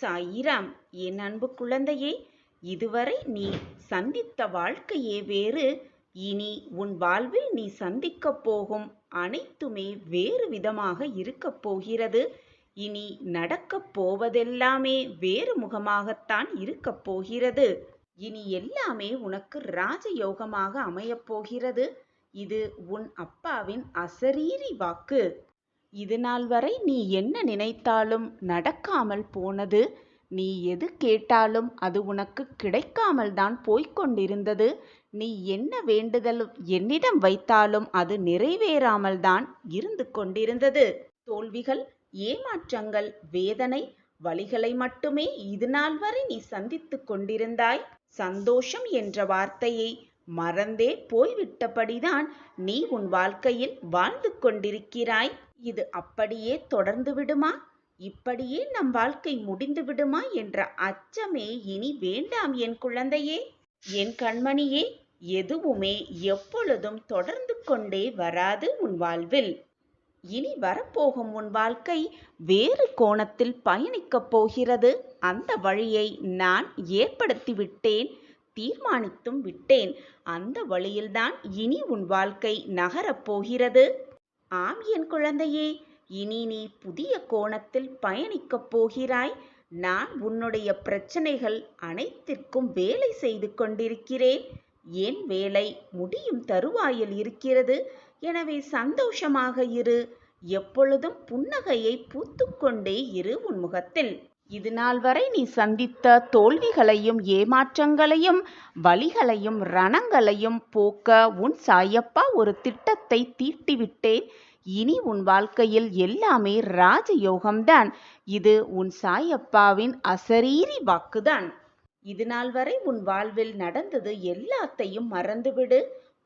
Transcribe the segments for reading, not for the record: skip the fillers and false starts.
சாயிராம். என் அன்பு குழந்தையே, இதுவரை நீ சந்தித்த வாழ்க்கையே வேறு. இனி உன் வாழ்வில் நீ சந்திக்கப் போகும் அனைத்துமே வேறு விதமாக இருக்கப் போகிறது. இனி நடக்கப் போவதெல்லாமே வேறு முகமாகத்தான் இருக்கப் போகிறது. இனி எல்லாமே உனக்கு ராஜயோகமாக அமையப் போகிறது. இது உன் அப்பாவின் அசரீரி வாக்கு. இது நாள் வரை நீ என்ன நினைத்தாலும் நடக்காமல் போனது. நீ எது கேட்டாலும் அது உனக்கு கிடைக்காமல் தான் போய்கொண்டிருந்தது. நீ என்ன வேண்டுதல் என்னிடம் வைத்தாலும் அது நிறைவேறாமல் தான் இருந்து கொண்டிருந்தது. தோல்விகள், ஏமாற்றங்கள், வேதனை, வலிகளை மட்டுமே இது நாள் வரை நீ சந்தித்து கொண்டிருந்தாய். சந்தோஷம் என்ற வார்த்தையை மறந்தே போய்விட்டபடிதான் நீ உன் வாழ்க்கையில் வாழ்ந்து கொண்டிருக்கிறாய். இது அப்படியே தொடர்ந்து விடுமா, இப்படியே நம் வாழ்க்கை முடிந்து விடுமா என்ற அச்சமே இனி வேண்டாம் என் குழந்தையே, என் கண்மணியே. எதுவுமே எப்பொழுதும் தொடர்ந்து கொண்டே வராது உன் வாழ்வில். இனி வரப்போகும் உன் வாழ்க்கை வேறு கோணத்தில் பயணிக்கப் போகிறது. அந்த வழியை நான் ஏற்படுத்திவிட்டேன், தீர்மானித்தும் விட்டேன். அந்த வழியில்தான் இனி உன் வாழ்க்கை நகரப் போகிறது. ஆம் என் குழந்தையே, இனி நீ புதிய கோணத்தில் பயணிக்கப் போகிறாய். நான் உன்னுடைய பிரச்சனைகள் அனைத்திற்கும் வேலை செய்து கொண்டிருக்கிறேன். என் வேலை முடியும் தருவாயில் இருக்கிறது. எனவே சந்தோஷமாக இரு. எப்பொழுதும் புன்னகையை பூத்துக்கொண்டே இரு உன் முகத்தில். இது நாள் வரை நீ சந்தித்த தோல்விகளையும் ஏமாற்றங்களையும் வலிகளையும் ரணங்களையும் போக்க உன் சாயப்பா ஒரு திட்டத்தை தீட்டிவிட்டேன். இனி உன் வாழ்க்கையில் எல்லாமே ராஜயோகம்தான். இது உன் சாயப்பாவின் அசரீரி வாக்குதான். இது நாள் வரை உன் வாழ்வில் நடந்தது எல்லாத்தையும் மறந்துவிடு.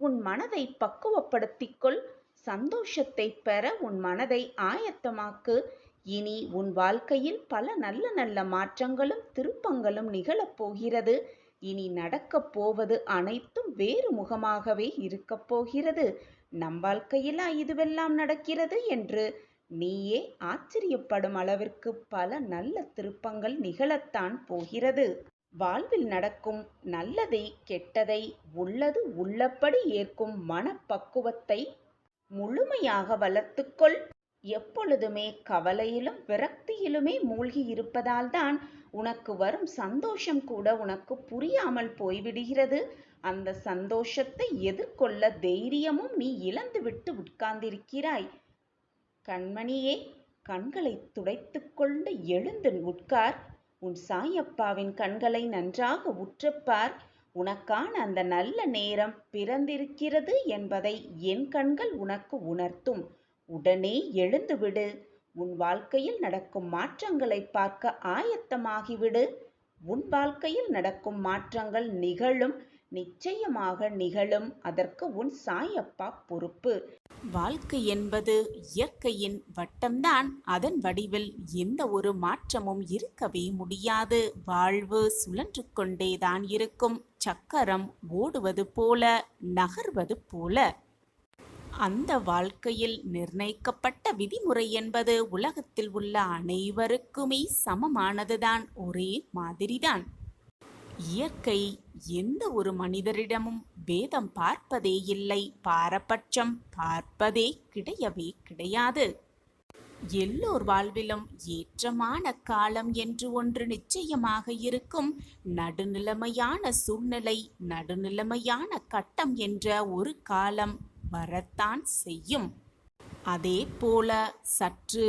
உன் மனதை பக்குவப்படுத்திக்கொள். சந்தோஷத்தை பெற உன் மனதை ஆயத்தமாக்கு. இனி உன் வாழ்க்கையில் பல நல்ல நல்ல மாற்றங்களும் திருப்பங்களும் நிகழப் போகிறது. இனி நடக்கப் போவது அனைத்தும் வேறு முகமாகவே இருக்கப் போகிறது. நம் வாழ்க்கையிலா இதுவெல்லாம் நடக்கிறது என்று நீயே ஆச்சரியப்படும் அளவிற்கு பல நல்ல திருப்பங்கள் நிகழத்தான் போகிறது. வாழ்வில் நடக்கும் நல்லதை கெட்டதை உள்ளது உள்ளபடி ஏற்கும் மனப்பக்குவத்தை முழுமையாக வளர்த்துக்கொள். எப்பொழுதுமே கவலையிலும் விரக்தியிலுமே மூழ்கி இருப்பதால் தான் உனக்கு வரும் சந்தோஷம் கூட உனக்கு புரியாமல் போய்விடுகிறது. அந்த சந்தோஷத்தை எதிர்கொள்ள தைரியமும் நீ இழந்துவிட்டு உட்கார்ந்திருக்கிறாய். கண்மணியே, கண்களை துடைத்து கொண்டு எழுந்து உட்கார். உன் சாயப்பாவின் கண்களை நன்றாக உற்றுப்பார். உனக்கான அந்த நல்ல நேரம் பிறந்திருக்கிறது என்பதை என் கண்கள் உனக்கு உணர்த்தும். உடனே எழுந்துவிடு. உன் வாழ்க்கையில் நடக்கும் மாற்றங்களை பார்க்க ஆயத்தமாகிவிடு. உன் வாழ்க்கையில் நடக்கும் மாற்றங்கள் நிகழும், நிச்சயமாக நிகழும். அதற்கு உன் சாயப்பா பொறுப்பு. வாழ்க்கை என்பது இயற்கையின் வட்டம்தான். அதன் வடிவில் எந்த ஒரு மாற்றமும் இருக்கவே முடியாது. வாழ்வு சுழன்று கொண்டேதான் இருக்கும். சக்கரம் ஓடுவது போல, நகர்வது போல. அந்த வாழ்க்கையில் நிர்ணயிக்கப்பட்ட விதிமுறை என்பது உலகத்தில் உள்ள அனைவருக்குமே சமமானதுதான், ஒரே மாதிரிதான். இயற்கை எந்த ஒரு மனிதரிடமும் பேதம் பார்ப்பதே இல்லை, பாரபட்சம் பார்ப்பதே கிடையவே கிடையாது. எல்லோர் வாழ்விலும் ஏற்றமான காலம் என்று ஒன்று நிச்சயமாக இருக்கும். நடுநிலைமையான சூழ்நிலை, நடுநிலைமையான கட்டம் என்ற ஒரு காலம் வரத்தான் செய்யும். அதே போல சற்று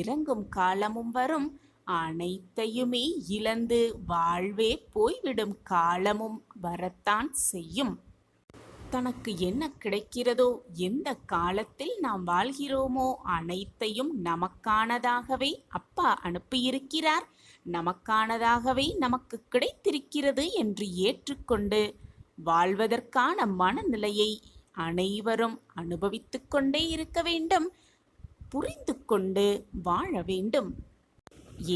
இறங்கும் காலமும் வரும். அனைத்தையுமே இழந்து வாழ்வே போய்விடும் காலமும் வரத்தான் செய்யும். தனக்கு என்ன கிடைக்கிறதோ, எந்த காலத்தில் நாம் வாழ்கிறோமோ அனைத்தையும் நமக்கானதாகவே அப்பா அனுப்பியிருக்கிறார். நமக்கானதாகவே நமக்கு கிடைத்திருக்கிறது என்று ஏற்றுக்கொண்டு வாழ்வதற்கான மனநிலையை அனைவரும் அனுபவித்து கொண்டே இருக்க வேண்டும். புரிந்து கொண்டு வாழ வேண்டும்.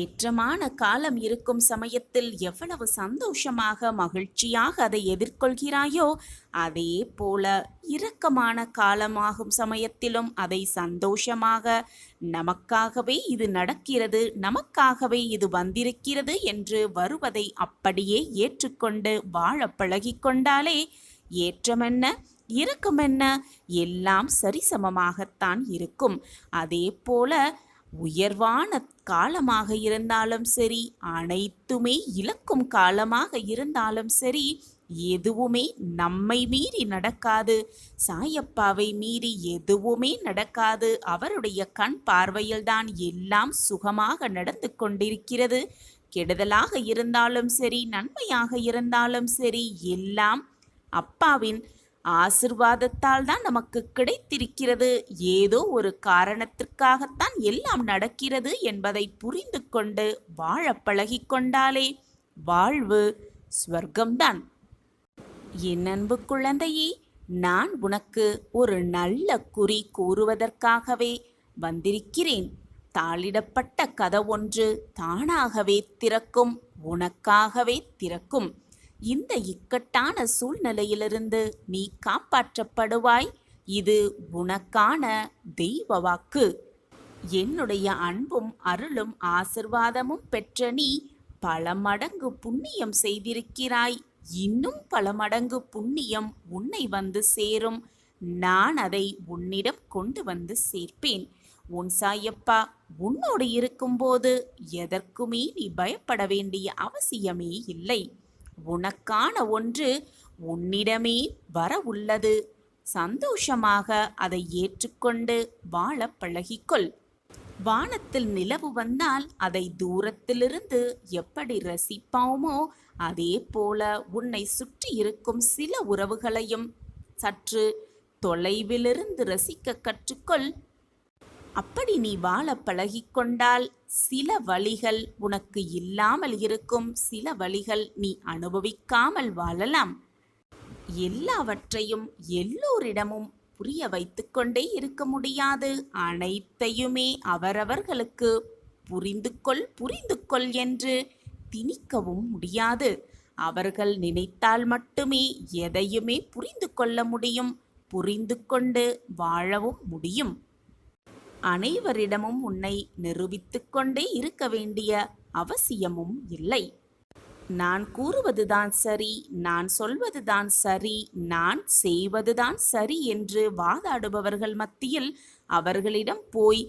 ஏற்றமான காலம் இருக்கும் சமயத்தில் எவ்வளவு சந்தோஷமாக மகிழ்ச்சியாக அதை எதிர்கொள்கிறாயோ, அதே போல இரக்கமான காலமாகும் சமயத்திலும் அதை சந்தோஷமாக நமக்காகவே இது நடக்கிறது, நமக்காகவே இது வந்திருக்கிறது என்று வருவதை அப்படியே ஏற்றுக்கொண்டு வாழ பழகிக்கொண்டாலே ஏற்றமென்ன இரக்கமென்ன எல்லாம் சரிசமமாகத்தான் இருக்கும். அதே போல உயர்வான காலமாக இருந்தாலும் சரி, அனைத்துமே இழக்கும் காலமாக இருந்தாலும் சரி, எதுவுமே நம்மை மீறி நடக்காது. சாயப்பாவை மீறி எதுவுமே நடக்காது. அவருடைய கண் பார்வையில்தான் எல்லாம் சுகமாக நடந்து கொண்டிருக்கிறது. கெடுதலாக இருந்தாலும் சரி, நன்மையாக இருந்தாலும் சரி, எல்லாம் அப்பாவின் ஆசிர்வாதத்தால் தான் நமக்கு கிடைத்திருக்கிறது. ஏதோ ஒரு காரணத்திற்காகத்தான் எல்லாம் நடக்கிறது என்பதை புரிந்து கொண்டு வாழ பழகிக்கொண்டாலே வாழ்வு ஸ்வர்க்கம்தான். என் அன்பு குழந்தையே, நான் உனக்கு ஒரு நல்ல குறி கூறுவதற்காகவே வந்திருக்கிறேன். தாளிடப்பட்ட கதவொன்று தானாகவே திறக்கும், உனக்காகவே திறக்கும். இந்த இக்கட்டான சூழ்நிலையிலிருந்து நீ காப்பாற்றப்படுவாய். இது உனக்கான தெய்வ வாக்கு. என்னுடைய அன்பும் அருளும் ஆசிர்வாதமும் பெற்ற நீ பல மடங்கு புண்ணியம் செய்திருக்கிறாய். இன்னும் பல மடங்கு புண்ணியம் உன்னை வந்து சேரும். நான் அதை உன்னிடம் கொண்டு வந்து சேர்ப்பேன். உன் சாயப்பா உன்னோடு இருக்கும்போது எதற்குமே நீ பயப்பட வேண்டிய அவசியமே இல்லை. உனக்கான ஒன்று உன்னிடமே வர உள்ளது. சந்தோஷமாக அதை ஏற்றுக்கொண்டு வாழ பழகிக்கொள். வானத்தில் நிலவு வந்தால் அதை தூரத்திலிருந்து எப்படி ரசிப்போமோ, அதே போல உன்னை சுற்றி இருக்கும் சில உறவுகளையும் சற்று தொலைவிலிருந்து ரசிக்க கற்றுக்கொள். அப்படி நீ வாழ பழகிக்கொண்டால் சில வழிகள் உனக்கு இல்லாமல் இருக்கும், சில வழிகள் நீ அனுபவிக்காமல் வாழலாம். எல்லாவற்றையும் எல்லோரிடமும் புரிய வைத்துக்கொண்டே இருக்க முடியாது. அனைத்தையுமே அவரவர்களுக்கு புரிந்து கொள் என்று திணிக்கவும் முடியாது. அவர்கள் நினைத்தால் மட்டுமே எதையுமே புரிந்து கொள்ள முடியும், புரிந்து கொண்டு வாழவும் முடியும். அனைவரிடமும் உன்னை நிரூபித்துக் கொண்டே இருக்க வேண்டிய அவசியமும் இல்லை. நான் கூறுவதுதான் சரி, நான் சொல்வதுதான் சரி, நான் செய்வதுதான் சரி என்று வாதாடுபவர்கள் மத்தியில் அவர்களிடம் போய்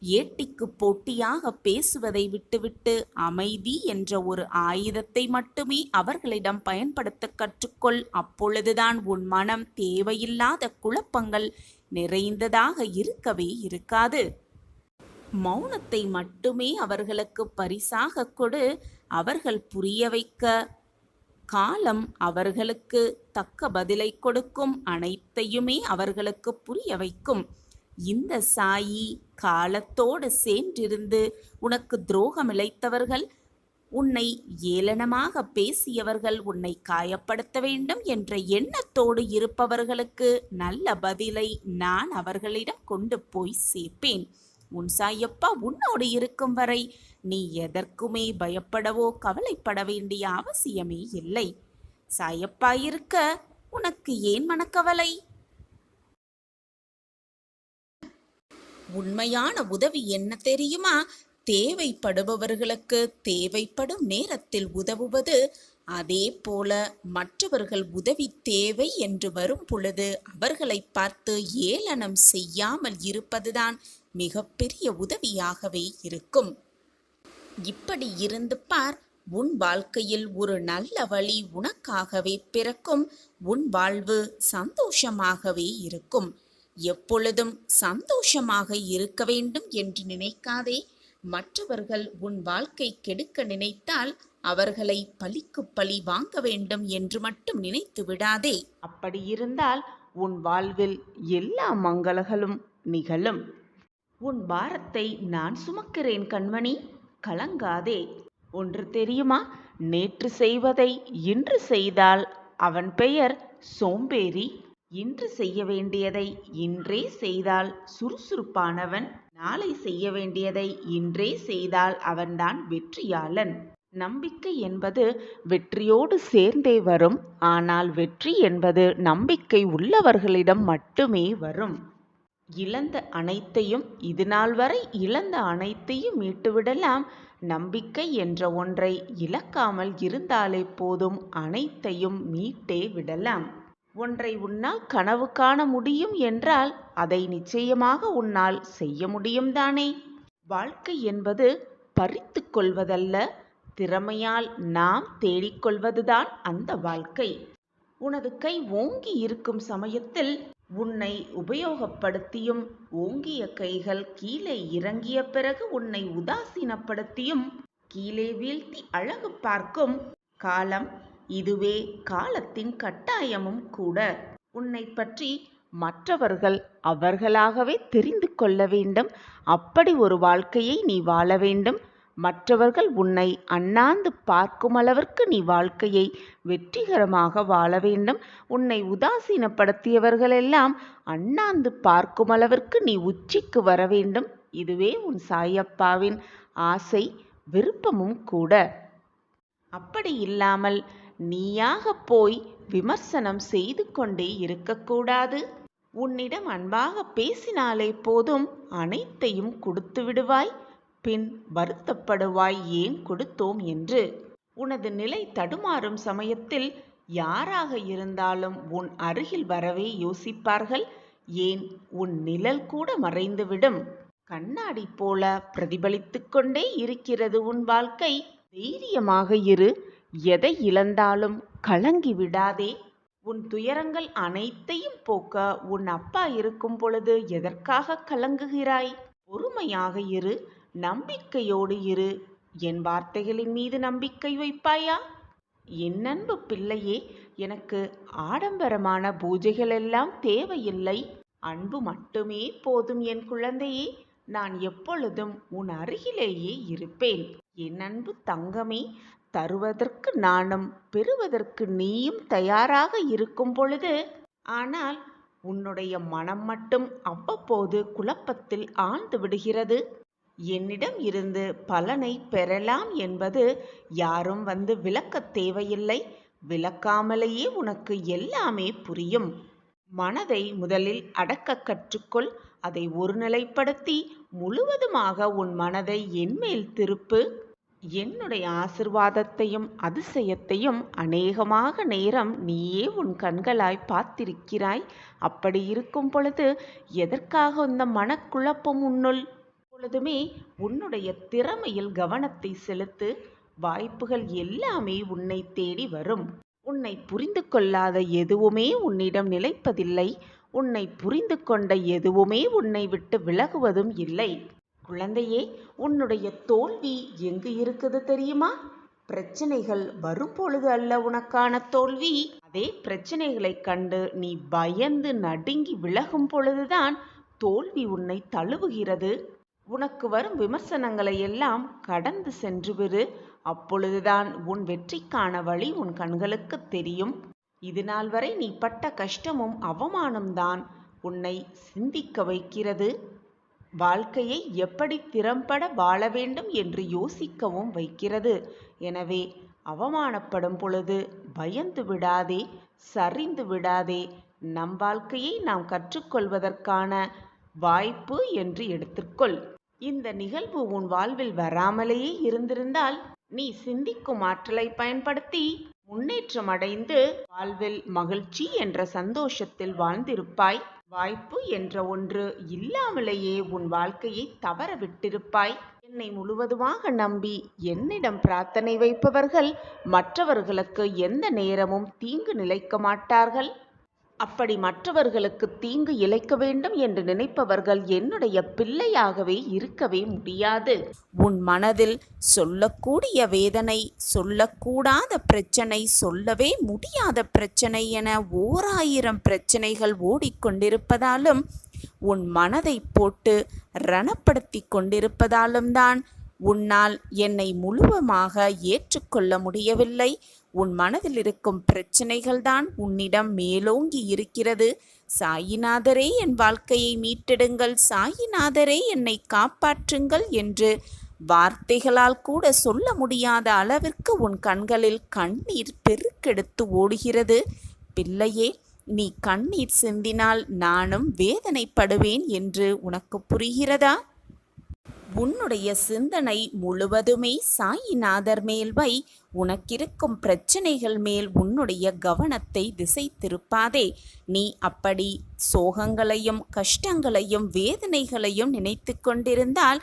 ஏட்டிக்கு போட்டியாக பேசுவதை விட்டுவிட்டு அமைதி என்ற ஒரு ஆயுதத்தை மட்டுமே அவர்களிடம் பயன்படுத்த கற்றுக்கொள். அப்பொழுதுதான் உன் மனம் தேவையில்லாத குழப்பங்கள் நிறைந்ததாக இருக்கவே இருக்காது. மௌனத்தை மட்டுமே அவர்களுக்கு பரிசாக கொடு. அவர்கள் புரிய வைக்க காலம் அவர்களுக்கு தக்க பதிலை கொடுக்கும். அனைத்தையுமே அவர்களுக்கு புரிய வைக்கும். இந்த சாயி காலத்தோடு சேர்ந்திருந்து உனக்கு துரோகம் இழைத்தவர்கள், உன்னை ஏளனமாக பேசியவர்கள், உன்னை காயப்படுத்த வேண்டும் என்ற எண்ணத்தோடு இருப்பவர்களுக்கு நல்ல பதிலை நான் அவர்களிடம் கொண்டு போய் சேர்ப்பேன். உன் சாயப்பா உன்னோடு இருக்கும் வரை நீ எதற்குமே பயப்படவோ கவலைப்பட வேண்டிய அவசியமே இல்லை. சாயப்பா இருக்க உனக்கு ஏன் மனக்கவலை? உண்மையான உதவி என்ன தெரியுமா? தேவைப்படுபவர்களுக்கு தேவைப்படும் நேரத்தில் உதவுவது. அதே போல மற்றவர்கள் உதவி தேவை என்று வரும் பொழுது அவர்களை பார்த்து ஏளனம் செய்யாமல் இருப்பதுதான் மிகப்பெரிய உதவியாகவே இருக்கும். இப்படி இருந்து பார், உன் வாழ்க்கையில் ஒரு நல்ல வழி உனக்காகவே பிறக்கும். உன் வாழ்வு சந்தோஷமாகவே இருக்கும். எப்பொழுதும் சந்தோஷமாக இருக்க வேண்டும் என்று நினைக்காதே. மற்றவர்கள் உன் வாழ்க்கை கெடுக்க நினைத்தால் அவர்களை பழிக்கு பழி வாங்க வேண்டும் என்று மட்டும் நினைத்து விடாதே. அப்படி இருந்தால் உன் வாழ்வில் எல்லா மங்களங்களும் நிகழும். உன் பாரத்தை நான் சுமக்கிறேன் கண்மணி, கலங்காதே. ஒன்று தெரியுமா? நேற்று செய்வதை இன்று செய்தால் அவன் பெயர் சோம்பேறி. இன்று செய்ய வேண்டியதை இன்றே செய்தால் சுறுசுறுப்பானவன், நாளை செய்ய வேண்டியதை இன்றே செய்தால் அவன்தான் வெற்றியாளன். நம்பிக்கை என்பது வெற்றியோடு சேர்ந்தே வரும். ஆனால் வெற்றி என்பது நம்பிக்கை உள்ளவர்களிடம் மட்டுமே வரும். இழந்த அனைத்தையும், இதுநாள் வரை இழந்த அனைத்தையும் மீட்டுவிடலாம். நம்பிக்கை என்ற ஒன்றை இழக்காமல் இருந்தாலே போதும், அனைத்தையும் மீட்டே விடலாம். ஒன்றை உன்னால் கனவு காண முடியும் என்றால் அதை நிச்சயமாக உன்னால் செய்ய முடியும் தானே? வாழ்க்கை என்பது பறித்து கொள்வதல்ல, திறமையால் நாம் தேடிக்கொள்வதுதான் அந்த வாழ்க்கை. உனது கை ஓங்கி இருக்கும் சமயத்தில் உன்னை உபயோகப்படுத்தியும், ஓங்கிய கைகள் கீழே இறங்கிய பிறகு உன்னை உதாசீனப்படுத்தியும் கீழே வீழ்த்தி அழகு பார்க்கும் காலம் இதுவே. காலத்தின் கட்டாயமும் கூட. உன்னை பற்றி மற்றவர்கள் அவர்களாகவே தெரிந்து கொள்ள வேண்டும். அப்படி ஒரு வாழ்க்கையை நீ வாழ வேண்டும். மற்றவர்கள் உன்னை அண்ணாந்து பார்க்கும் அளவிற்கு நீ வாழ்க்கையை வெற்றிகரமாக வாழ வேண்டும். உன்னை உதாசீனப்படுத்தியவர்களெல்லாம் அண்ணாந்து பார்க்கும் அளவிற்கு நீ உச்சிக்கு வர வேண்டும். இதுவே உன் சாயப்பாவின் ஆசை, விருப்பமும் கூட. அப்படி இல்லாமல் நீயாக போய் விமர்சனம் செய்து கொண்டே இருக்கக்கூடாது. உன்னிடம் அன்பாக பேசினாலே போதும், அனைத்தையும் கொடுத்து விடுவாய். பின் வருத்தப்படுவாய், ஏன் கொடுத்தோம் என்று. உனது நிலை தடுமாறும் சமயத்தில் யாராக இருந்தாலும் உன் அருகில் வரவே யோசிப்பார்கள். ஏன், உன் நிழல் கூட மறைந்துவிடும். கண்ணாடி போல பிரதிபலித்து கொண்டே இருக்கிறது உன் வாழ்க்கை. தைரியமாக இரு. எதை இழந்தாலும் கலங்கி விடாதே. உன் துயரங்கள் அனைத்தையும் போக்க உன் அப்பா இருக்கும் பொழுது எதற்காக கலங்குகிறாய்? பொறுமையாக இரு, நம்பிக்கையோடு இரு. என் வார்த்தைகளின் மீது நம்பிக்கை வைப்பாயா? என் அன்பு பிள்ளையே, எனக்கு ஆடம்பரமான பூஜைகள் எல்லாம் தேவையில்லை. அன்பு மட்டுமே போதும் என் குழந்தையே. நான் எப்பொழுதும் உன் அருகிலேயே இருப்பேன். என் அன்பு தங்கமே, தருவதற்கு நானும் பெறுவதற்கு நீயும் தயாராக இருக்கும் பொழுது, ஆனால் உன்னுடைய மனம் மட்டும் அவ்வப்போது குழப்பத்தில் ஆழ்ந்து விடுகிறது. என்னிடம் இருந்து பலனை பெறலாம் என்பது யாரும் வந்து விளக்க தேவையில்லை. விளக்காமலேயே உனக்கு எல்லாமே புரியும். மனதை முதலில் அடக்க கற்றுக்கொள். அதை ஒருநிலைப்படுத்தி முழுவதுமாக உன் மனதை என்மேல் திருப்பு. என்னுடைய ஆசிர்வாதத்தையும் அதிசயத்தையும் அநேகமாக நேரம் நீயே உன் கண்களாய் பார்த்திருக்கிறாய். அப்படி இருக்கும் பொழுது எதற்காக இந்த மனக்குழப்பம் உன்னுள்? பொழுதுமே உன்னுடைய திறமையில் கவனத்தை செலுத்து. வாய்ப்புகள் எல்லாமே உன்னை தேடி வரும். உன்னை புரிந்து கொள்ளாத எதுவுமே உன்னிடம் நிலைப்பதில்லை. உன்னை புரிந்து கொண்ட எதுவுமே உன்னை விட்டு விலகுவதும் இல்லை. குழந்தையே, உன்னுடைய தோல்வி எங்கு இருக்குது தெரியுமா? பிரச்சனைகள் வரும் பொழுது அல்ல உனக்கான தோல்வி. அதே பிரச்சனைகளை கண்டு நீ பயந்து நடுங்கி விலகும் பொழுதுதான் தோல்வி உன்னை தழுவுகிறது. உனக்கு வரும் விமர்சனங்களை எல்லாம் கடந்து சென்று விடு. அப்பொழுதுதான் உன் வெற்றிக்கான வழி உன் கண்களுக்கு தெரியும். இதுநாள் வரை நீ பட்ட கஷ்டமும் அவமானம்தான் உன்னை சிந்திக்க வைக்கிறது. வாழ்க்கையை எப்படி திறம்பட வாழ வேண்டும் என்று யோசிக்கவும் வைக்கிறது. எனவே அவமானப்படும் பொழுது பயந்து விடாதே, சரிந்து விடாதே. நம் வாழ்க்கையை நாம் கற்றுக்கொள்வதற்கான வாய்ப்பு என்று எடுத்துக்கொள். இந்த நிகழ்வு உன் வாழ்வில் வராமலேயே இருந்திருந்தால் நீ சிந்திக்கும் ஆற்றலை பயன்படுத்தி முன்னேற்றம் அடைந்து வாழ்வில் மகிழ்ச்சி என்ற சந்தோஷத்தில் வாழ்ந்திருப்பாய். வாய்ப்பு என்ற ஒன்று இல்லாமலேயே உன் வாழ்க்கையை தவற விட்டிருப்பாய். என்னை முழுவதுமாக நம்பி என்னிடம் பிரார்த்தனை வைப்பவர்கள் மற்றவர்களுக்கு எந்த நேரமும் தீங்கு நிலைக்க மாட்டார்கள். அப்படி மற்றவர்களுக்கு தீங்கு இழைக்க வேண்டும் என்று நினைப்பவர்கள் என்னுடைய பிள்ளையாகவே இருக்கவே முடியாது. உன் மனதில் சொல்லக்கூடிய வேதனை, சொல்லக்கூடாத பிரச்சனை, சொல்லவே முடியாத பிரச்சனை என 1000 பிரச்சனைகள் ஓடிக்கொண்டிருப்பதாலும், உன் மனதை போட்டு ரணப்படுத்தி கொண்டிருப்பதாலும் தான் உன்னால் என்னை முழுவதுமாக ஏற்றுக்கொள்ள முடியவில்லை. உன் மனதில் இருக்கும் பிரச்சனைகள்தான் உன்னிடம் மேலோங்கி இருக்கிறது. சாயிநாதரே, என் வாழ்க்கையை மீட்டெடுங்கள், சாயிநாதரே என்னை காப்பாற்றுங்கள் என்று வார்த்தைகளால் கூட சொல்ல முடியாத அளவிற்கு உன் கண்களில் கண்ணீர் பெருக்கெடுத்து ஓடுகிறது. பிள்ளையே, நீ கண்ணீர் சிந்தினால் நானும் வேதனைப்படுவேன் என்று உனக்கு புரிகிறதா? உன்னுடைய சிந்தனை முழுவதுமே சாயிநாதர் மேல் வை. உனக்கிருக்கும் பிரச்சனைகள் மேல் உன்னுடைய கவனத்தை திசை திருப்பாதே. நீ அப்படி சோகங்களையும் கஷ்டங்களையும் வேதனைகளையும் நினைத்து கொண்டிருந்தால்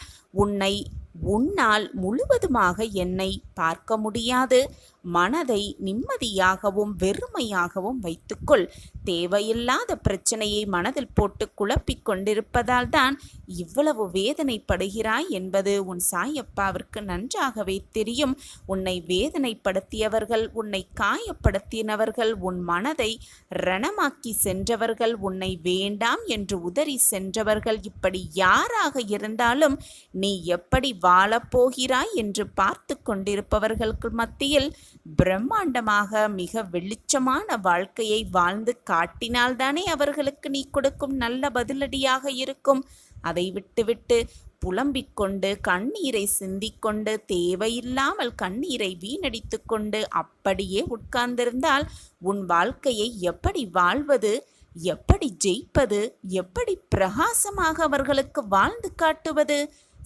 உன்னால் முழுவதுமாக என்னை பார்க்க முடியாது. மனதை நிம்மதியாகவும் வெறுமையாகவும் வைத்துக்கொள். தேவையில்லாத பிரச்சனையை மனதில் போட்டு குழப்பிக் கொண்டிருப்பதால் தான் இவ்வளவு வேதனைப்படுகிறாய் என்பது உன் சாயப்பாவிற்கு நன்றாகவே தெரியும். உன்னை வேதனைப்படுத்தியவர்கள், உன்னை காயப்படுத்தினவர்கள், உன் மனதை ரணமாக்கி சென்றவர்கள், உன்னை வேண்டாம் என்று உதறி சென்றவர்கள், இப்படி யாராக இருந்தாலும் நீ எப்படி வாழப்போகிறாய் என்று பார்த்து கொண்டிருப்பவர்களுக்கு மத்தியில் பிரம்மாண்டமாக மிக வெளிச்சமான வாழ்க்கையை வாழ்ந்து காட்டினால்தானே அவர்களுக்கு நீ கொடுக்கும் நல்ல பதிலடியாக இருக்கும். அதை விட்டுவிட்டு புலம்பிக் கொண்டு கண்ணீரை சிந்திக்கொண்டு தேவையில்லாமல் கண்ணீரை வீணடித்து கொண்டு அப்படியே உட்கார்ந்திருந்தால் உன் வாழ்க்கையை எப்படி வாழ்வது, எப்படி ஜெயிப்பது, எப்படி பிரகாசமாக அவர்களுக்கு வாழ்ந்து காட்டுவது?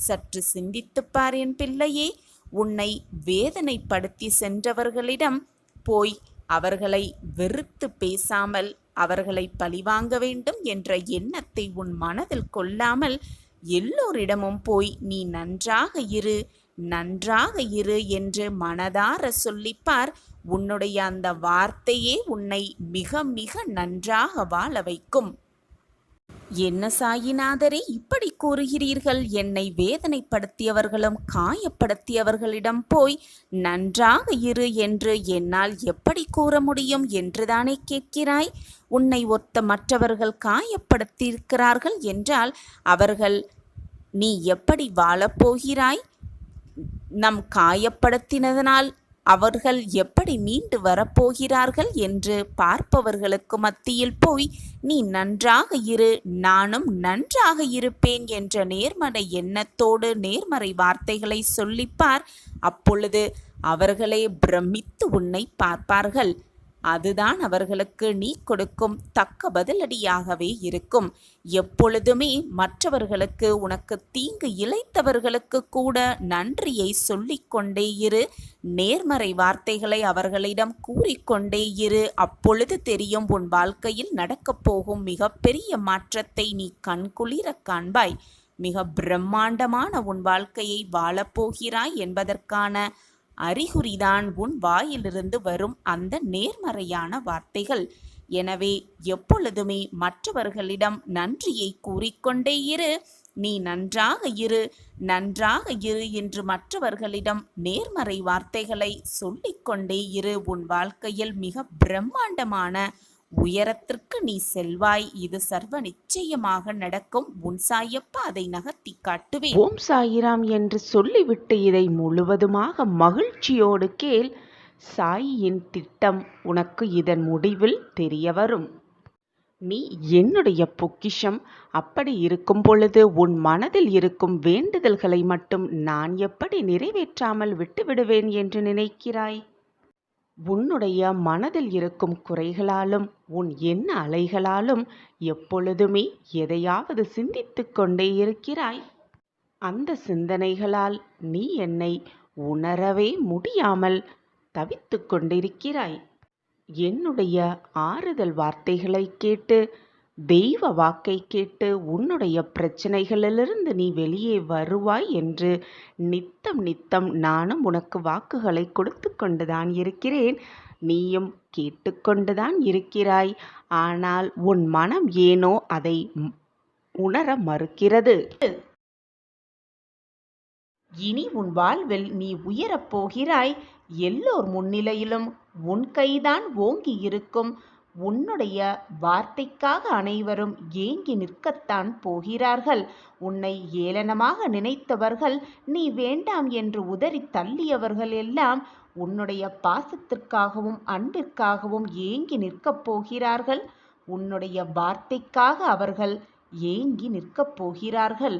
சற்று சிந்தித்துப்பார் என் பிள்ளையே. உன்னை வேதனைப்படுத்தி சென்றவர்களிடம் போய் அவர்களை வெறுத்து பேசாமல், அவர்களை பழிவாங்க வேண்டும் என்ற எண்ணத்தை உன் மனதில் கொள்ளாமல் எல்லோரிடமும் போய் நீ நன்றாக இரு, நன்றாக இரு என்று மனதார சொல்லிப்பார். உன்னுடைய அந்த வார்த்தையே உன்னை மிக மிக நன்றாக வாழ வைக்கும். என்ன சாயிநாதரே, இப்படி கூறுகிறீர்கள்? என்னை வேதனைப்படுத்தியவர்களும் காயப்படுத்தியவர்களிடம் போய் நன்றாக இரு என்று என்னால் எப்படி கூற முடியும் என்றுதானே கேட்கிறாய்? உன்னை ஒத்த மற்றவர்கள் காயப்படுத்தியிருக்கிறார்கள் என்றால் அவர்கள் நீ எப்படி வாழப்போகிறாய்? நம் காயப்படுத்தினதனால் அவர்கள் எப்படி மீண்டு வரப்போகிறார்கள் என்று பார்ப்பவர்களுக்கு மத்தியில் போய் நீ நன்றாக இரு, நானும் நன்றாக இருப்பேன் என்ற நேர்மறை எண்ணத்தோடு நேர்மறை வார்த்தைகளை சொல்லிப்பார். அப்பொழுது அவர்களே பிரமித்து உன்னை பார்ப்பார்கள். அதுதான் அவர்களுக்கு நீ கொடுக்கும் தக்க பதிலடியாகவே இருக்கும். எப்பொழுதுமே மற்றவர்களுக்கு, உனக்கு தீங்கு இழைத்தவர்களுக்கு கூட நன்றியை சொல்லிக்கொண்டே இரு. நேர்மறை வார்த்தைகளை அவர்களிடம் கூறிக்கொண்டே இரு. அப்பொழுது தெரியும் உன் வாழ்க்கையில் நடக்கப் போகும் மிகப்பெரிய மாற்றத்தை நீ கண்குளிர காண்பாய். மிக பிரம்மாண்டமான உன் வாழ்க்கையை வாழப்போகிறாய் என்பதற்கான அறிகுறிதான் உன் வாயிலிருந்து வரும் அந்த நேர்மறையான வார்த்தைகள். எனவே எப்பொழுதுமே மற்றவர்களிடம் நன்றியை கூறிக்கொண்டே இரு. நீ நன்றாக இரு, நன்றாக இரு என்று மற்றவர்களிடம் நேர்மறை வார்த்தைகளை சொல்லிக்கொண்டே இரு. உன் வாழ்க்கையில் மிக பிரம்மாண்டமான உயரத்திற்கு நீ செல்வாய். இது சர்வ நிச்சயமாக நடக்கும். உன் சாயப்பா அதை நகர்த்தி காட்டுவேன். ஓம் சாயிராம் என்று சொல்லிவிட்டு இதை முழுவதுமாக மகிழ்ச்சியோடு கேள். சாயியின் திட்டம் உனக்கு இதன் முடிவில் தெரிய வரும். நீ என்னுடைய பொக்கிஷம். அப்படி இருக்கும் பொழுது உன் மனதில் இருக்கும் வேண்டுதல்களை மட்டும் நான் எப்படி நிறைவேற்றாமல் விட்டுவிடுவேன் என்று நினைக்கிறாய்? உன்னுடைய மனதில் இருக்கும் குறைகளாலும் உன் எண்ண அலைகளாலும் எப்பொழுதுமே எதையாவது சிந்தித்து கொண்டே இருக்கிறாய். அந்த சிந்தனைகளால் நீ என்னை உணரவே முடியாமல் தவித்து கொண்டிருக்கிறாய். என்னுடைய ஆறுதல் வார்த்தைகளை கேட்டு, தெய்வ வாக்கை கேட்டு உன்னுடைய பிரச்சனைகளிலிருந்து நீ வெளியே வருவாய் என்று நித்தம் நித்தம் நானும் உனக்கு வாக்குகளை கொடுத்து கொண்டுதான் இருக்கிறேன். நீயும் கேட்டுக்கொண்டுதான் இருக்கிறாய். ஆனால் உன் மனம் ஏனோ அதை உணர மறுக்கிறது. இனி உன் வாழ்வில் நீ உயரப் போகிறாய். எல்லோர் முன்னிலையிலும் உன் கைதான் ஓங்கி இருக்கும். உன்னுடைய வார்த்தைக்காக அனைவரும் ஏங்கி நிற்கத்தான் போகிறார்கள். உன்னை ஏளனமாக நினைத்தவர்கள், நீ வேண்டாம் என்று உதறி தள்ளியவர்கள் எல்லாம் உன்னுடைய பாசத்திற்காகவும் அன்பிற்காகவும் ஏங்கி நிற்கப் போகிறார்கள். உன்னுடைய வார்த்தைக்காக அவர்கள் ஏங்கி நிற்கப் போகிறார்கள்.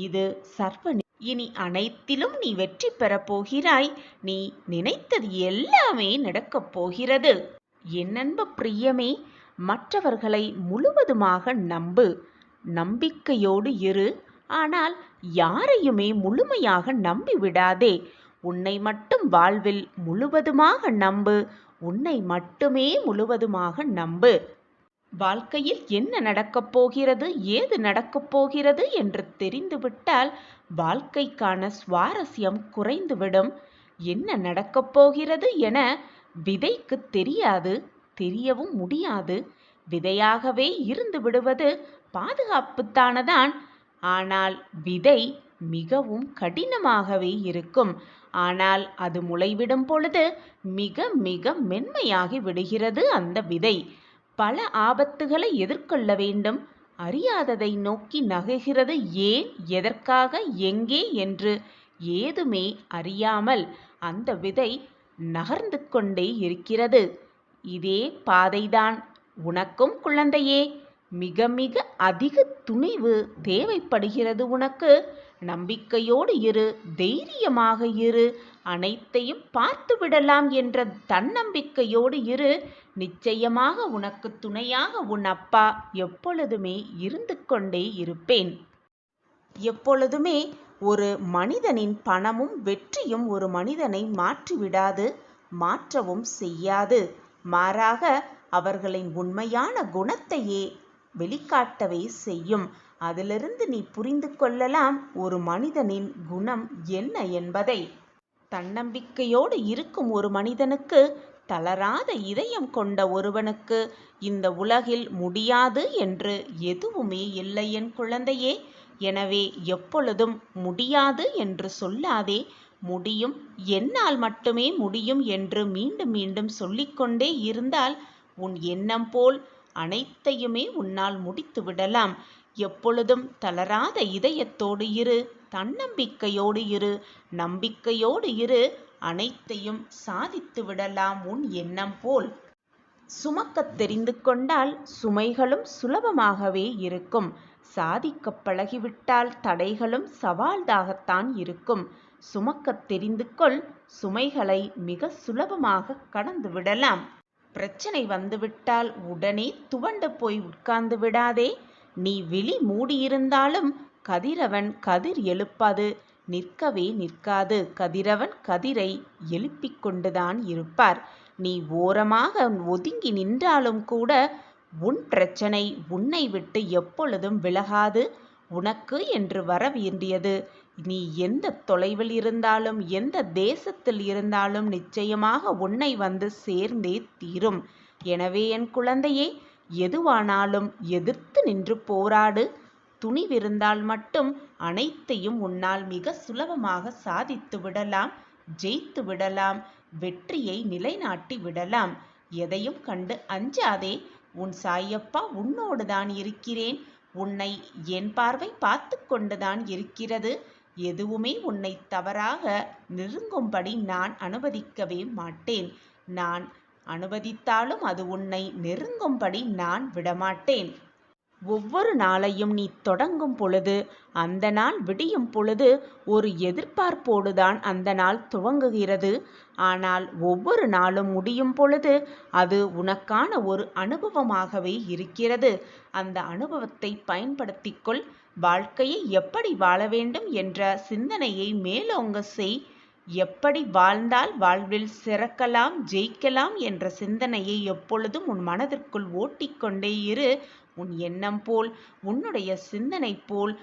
இது சர்வ இனி அனைத்திலும் நீ வெற்றி பெறப் போகிறாய். நீ நினைத்தது எல்லாமே நடக்கப் போகிறது. என் அன்பு பிரியமே, மற்றவர்களை முழுவதுமாக நம்பு, நம்பிக்கையோடு இரு. ஆனால் யாரையுமே முழுமையாக நம்பிவிடாதே. உன்னை மட்டும் வாழ்வில் முழுவதுமாக நம்பு. உன்னை மட்டுமே முழுவதுமாக நம்பு. வாழ்க்கையில் என்ன நடக்கப் போகிறது, ஏது நடக்கப் போகிறது என்று தெரிந்துவிட்டால் வாழ்க்கைக்கான சுவாரஸ்யம் குறைந்துவிடும். என்ன நடக்கப் போகிறது என விதைக்கு தெரியாது, தெரியவும் முடியாது. விதையாகவே இருந்து விடுவது பாதுகாப்புத்தானதான். ஆனால் விதை மிகவும் கடினமாகவே இருக்கும். ஆனால் அது முளைவிடும் பொழுது மிக மிக மென்மையாகி விடுகிறது அந்த விதை. பல ஆபத்துகளை எதிர்கொள்ள வேண்டும். அறியாததை நோக்கி நகர்கிறது. ஏன், எதற்காக, எங்கே என்று ஏதுமே அறியாமல் அந்த விதை நகர்ந்து கொண்டே இருக்கிறது. இதே பாதைதான் உனக்கும் குழந்தையே. மிக மிக அதிக துணிவு தேவைப்படுகிறது உனக்கு. நம்பிக்கையோடு இரு, தைரியமாக இரு. அனைத்தையும் பார்த்து விடலாம் என்ற தன்னம்பிக்கையோடு இரு. நிச்சயமாக உனக்கு துணையாக உன் அப்பா எப்பொழுதுமே இருந்து கொண்டே இருப்பேன். எப்பொழுதுமே ஒரு மனிதனின் பணமும் வெற்றியும் ஒரு மனிதனை மாற்றிவிடாது, மாற்றவும் செய்யாது. மாறாக அவர்களின் உண்மையான குணத்தையே வெளிக்காட்டவே செய்யும். அதிலிருந்து நீ புரிந்து கொள்ளலாம் ஒரு மனிதனின் குணம் என்ன என்பதை. தன்னம்பிக்கையோடு இருக்கும் ஒரு மனிதனுக்கு, தளராத இதயம் கொண்ட ஒருவனுக்கு இந்த உலகில் முடியாது என்று எதுவுமே இல்லை என் குழந்தையே. எனவே எப்பொழுதும் முடியாது என்று சொல்லாதே. முடியும், என்னால் மட்டுமே முடியும் என்று மீண்டும் மீண்டும் சொல்லிக்கொண்டே இருந்தால் உன் எண்ணம் போல் அனைத்தையுமே உன்னால் முடித்து விடலாம். எப்பொழுதும் தளராத இதயத்தோடு இரு, தன்னம்பிக்கையோடு இரு, நம்பிக்கையோடு இரு. அனைத்தையும் சாதித்து விடலாம் உன் எண்ணம் போல். சுமக்கத் தெரிந்து கொண்டால் சுமைகளும் சுலபமாகவே இருக்கும். சாதிக்க பழகிவிட்டால் தடைகளும் சவால்தாகத்தான் இருக்கும். சுமக்கத் தெரிந்து கொள், சுமைகளை மிக சுலபமாக கடந்து விடலாம். பிரச்சனை வந்துவிட்டால் உடனே துவண்டு போய் உட்கார்ந்து விடாதே. நீ விழி மூடியிருந்தாலும் கதிரவன் கதிர் எழுப்பாது, நிற்கவே நிற்காது. கதிரவன் கதிரை எழுப்பிக் கொண்டுதான் இருப்பார். நீ ஓரமாக ஒதுங்கி நின்றாலும் கூட உன் பிரச்சனை உன்னை விட்டு எப்பொழுதும் விலகாது. உனக்கு என்று வர வேண்டியது நீ எந்த தொலைவில் இருந்தாலும், எந்த தேசத்தில் இருந்தாலும் நிச்சயமாக உன்னை வந்து சேர்ந்தே தீரும். எனவே என் குழந்தையே, எதுவானாலும் எதிர்த்து நின்று போராடு. துணிவிருந்தால் மட்டும் அனைத்தையும் உன்னால் மிக சுலபமாக சாதித்து விடலாம், ஜெயித்து விடலாம், வெற்றியை நிலைநாட்டி விடலாம். எதையும் கண்டு அஞ்சாதே. உன் சாயப்பா உன்னோடு தான் இருக்கிறேன். உன்னை என் பார்வை பார்த்து கொண்டுதான் இருக்கிறது. எதுவுமே உன்னை தவறாக நெருங்கும்படி நான் அனுமதிக்கவே மாட்டேன். நான் அனுமதித்தாலும் அது உன்னை நெருங்கும்படி நான் விடமாட்டேன். ஒவ்வொரு நாளையும் நீ தொடங்கும் பொழுது, அந்த நாள் விடியும் பொழுது ஒரு எதிர்பார்ப்போடுதான் அந்த நாள் துவங்குகிறது. ஆனால் ஒவ்வொரு நாளும் முடியும் பொழுது அது உனக்கான ஒரு அனுபவமாகவே இருக்கிறது. அந்த அனுபவத்தை பயன்படுத்திக்கொள். வாழ்க்கையை எப்படி வாழ வேண்டும் என்ற சிந்தனையை மேலோங்க செய். எப்படி வாழ்ந்தால் வாழ்வில் சிறக்கலாம், ஜெயிக்கலாம் என்ற சிந்தனையை எப்பொழுதும் உன் மனதிற்குள் ஓட்டிக்கொண்டே இரு. உன் எண்ணம் போல், உன்னுடைய சிந்தனை போல்,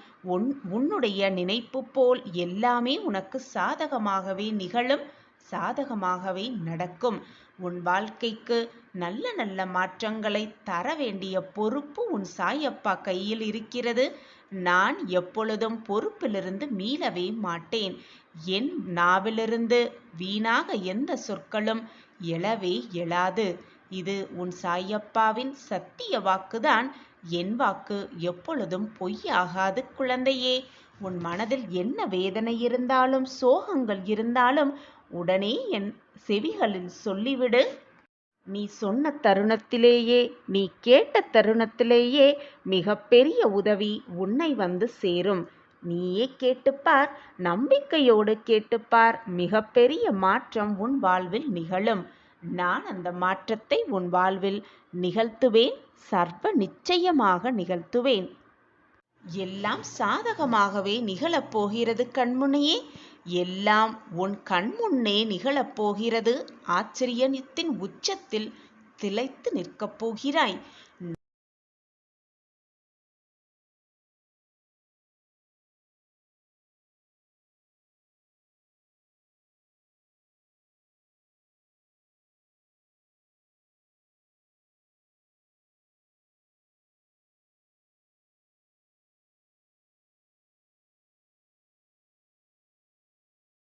உன்னுடைய நினைப்பு போல் எல்லாமே உனக்கு சாதகமாகவே நிகழும், சாதகமாகவே நடக்கும். உன் வாழ்க்கைக்கு நல்ல நல்ல மாற்றங்களை தர வேண்டிய பொறுப்பு உன் சாயப்பா கையில் இருக்கிறது. நான் எப்பொழுதும் பொறுப்பிலிருந்து மீளவே மாட்டேன். என் நாவிலிருந்து வீணாக எந்த சொற்களும் எழவே எழாது. இது உன் சாயப்பாவின் சத்திய வாக்குதான். என் வாக்கு எப்பொழுதும் பொய்யாகாது குழந்தையே. உன் மனதில் என்ன வேதனை இருந்தாலும் சோகங்கள் இருந்தாலும் உடனே என் செவிகளில் சொல்லிவிடு. நீ சொன்ன தருணத்திலேயே, நீ கேட்ட தருணத்திலேயே மிகப்பெரிய உதவி உன்னை வந்து சேரும். நீயே கேட்டுப்பார், நம்பிக்கையோடு கேட்டுப்பார். மிகப்பெரிய மாற்றம் உன் வாழ்வில் நிகழும். நான் அந்த மாற்றத்தை உன் வாழ்வில் நிகழ்த்துவேன், சர்வ நிச்சயமாக நிகழ்த்துவேன். எல்லாம் சாதகமாகவே நிகழப்போகிறது கண்முனையே. எல்லாம் உன் கண்முன்னே நிகழப்போகிறது. ஆச்சரியத்தின் உச்சத்தில் திளைத்து நிற்கப் போகிறாய்.